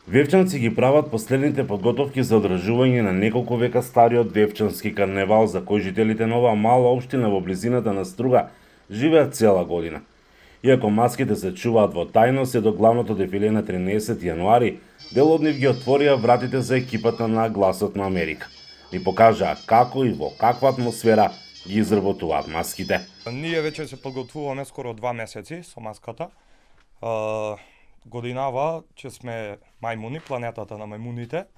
Вевчанци ги прават последните подготовки за одржување на неколку века стариот Вевчански карневал, за кој жителите на оваа мала општина во близината на Струга живеат цела година. Иако маските се чуваат во тајност, се до главното дефиле на 13 јануари, дел од нив ги отворија вратите за екипата на Гласот на Америка. Ни покажаа како и во каква атмосфера ги изработуваат маските. Ние веќе се подготвуваме скоро 2 месеци со маската. Годинава че сме мајмуни, планетата на мајмуните.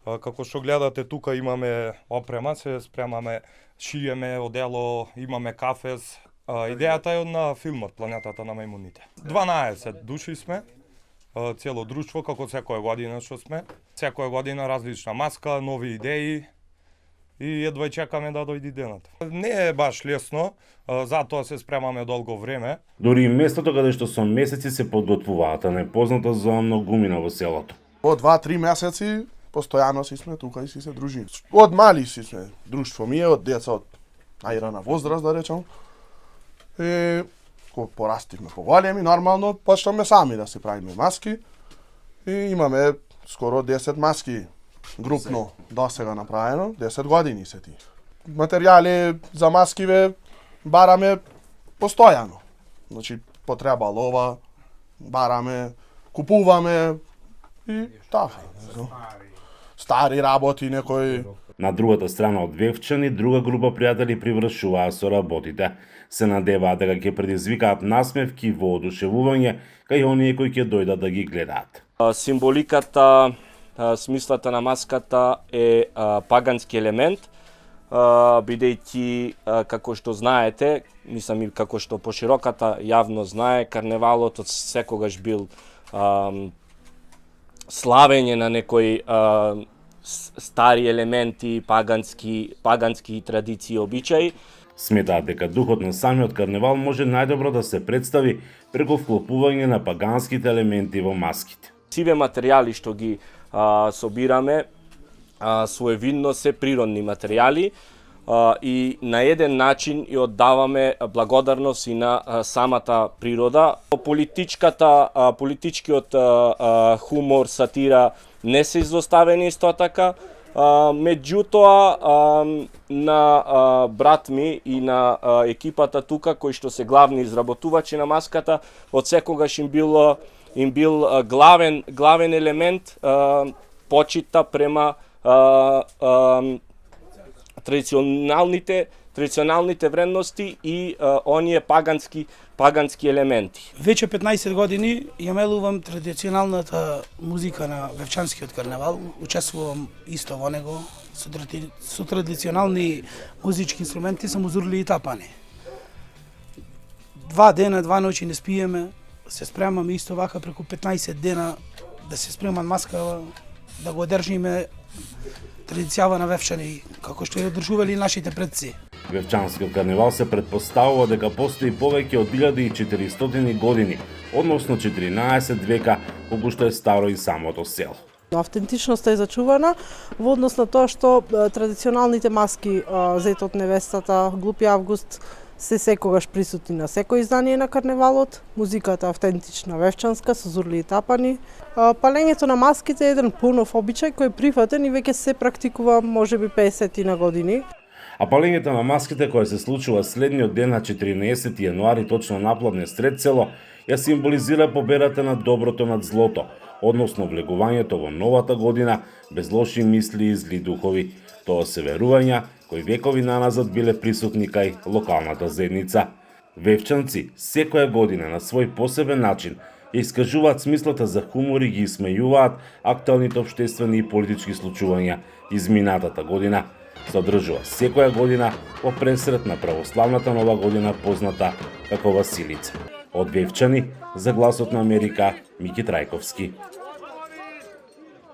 Како што гледате тука имаме опрема, се спремаме, шиеме одело, имаме кафез. Идејата е на филмот Планетата на мајмуните. 12 души сме, цело друштво, како секоја година што сме. Секоја година различна маска, нови идеи и едва чекаме да дојде денот. Не е баш лесно, затоа се спремаме долго време. Дори и местото каде што со месеци се подготвуваат, а непозната зона многумина во селото. Во 2-3 месеци постојано си сме тука и си се дружиме. Од мали си сме друштво ми е, од деца од најрана возраст, да речам. И кога порастивме поголеми, нормално почнаме сами да си правиме маски. И имаме скоро 10 маски групно досега направено, 10 години се ти. Материјали за маски бараме постојано. Значи потреба лова, бараме, купуваме и така. Стари работи некои. На другата страна од Вевчани, друга група пријатели привршуваа со работите. Се надеваат дека ќе предизвикаат насмевки во одушевување кај оние кои ќе дојдат да ги гледаат. Символиката, смислата на маската е пагански елемент, бидејќи, како што знаете, мислам и како што пошироката јавно знае, карневалот од секогаш бил славење на некои стари елементи, пагански традиции и обичаи. Сметаат дека духот на самиот карневал може најдобро да се представи преку вклопување на паганските елементи во маските. Сиве материјали што ги собираме, своевидно се природни материјали и на еден начин и оддаваме благодарност и на самата природа. Политичкиот хумор, сатира не се изоставени исто така. Меѓутоа, на брат ми и на екипата тука, кои што се главни изработувачи на маската, од секогаш им бил главен елемент почита према традиционалните вредности и оние пагански елементи. Веќе 15 години ја мелувам традиционалната музика на Вевчанскиот карневал. Учествувам исто во него со традиционални музички инструменти, само зурли и тапани. 2 дена, 2 ноќи не спиеме, се спремаме исто вака преку 15 дена да се спремам маска, да го одржиме традицијава на Вевчани, како што ја одржували нашите предци. Вевчанскиот карневал се предпоставува дека постои повеќе од 1400 години, односно 14 века, колку што е старо и самото село. Автентичноста е зачувана во однос на тоа што традиционалните маски, зет од невестата, Глупи август, се секогаш присутни на секој издание на карневалот. Музиката автентична вевчанска со зурли и тапани. Палењето на маските е еден понов обичај кој е прифатен и веќе се практикува можеби 50 на години. А палењето на маските кој се случува следниот ден на 14 јануари точно на Пладне сред село ја символизира победата на доброто над злото, односно влегувањето во новата година без лоши мисли и зли духови. Тоа се верувања кои векови наназад биле присутни кај локалната заедница. Вевчанци секоја година на свој посебен начин ја искажуваат смислата за хумор и ги исмејуваат актуелните општествени и политички случувања изминатата година. Се одржува секоја година во пресрет на православната нова година позната како Василица. Од Вевчани за Гласот на Америка, Мики Трајковски.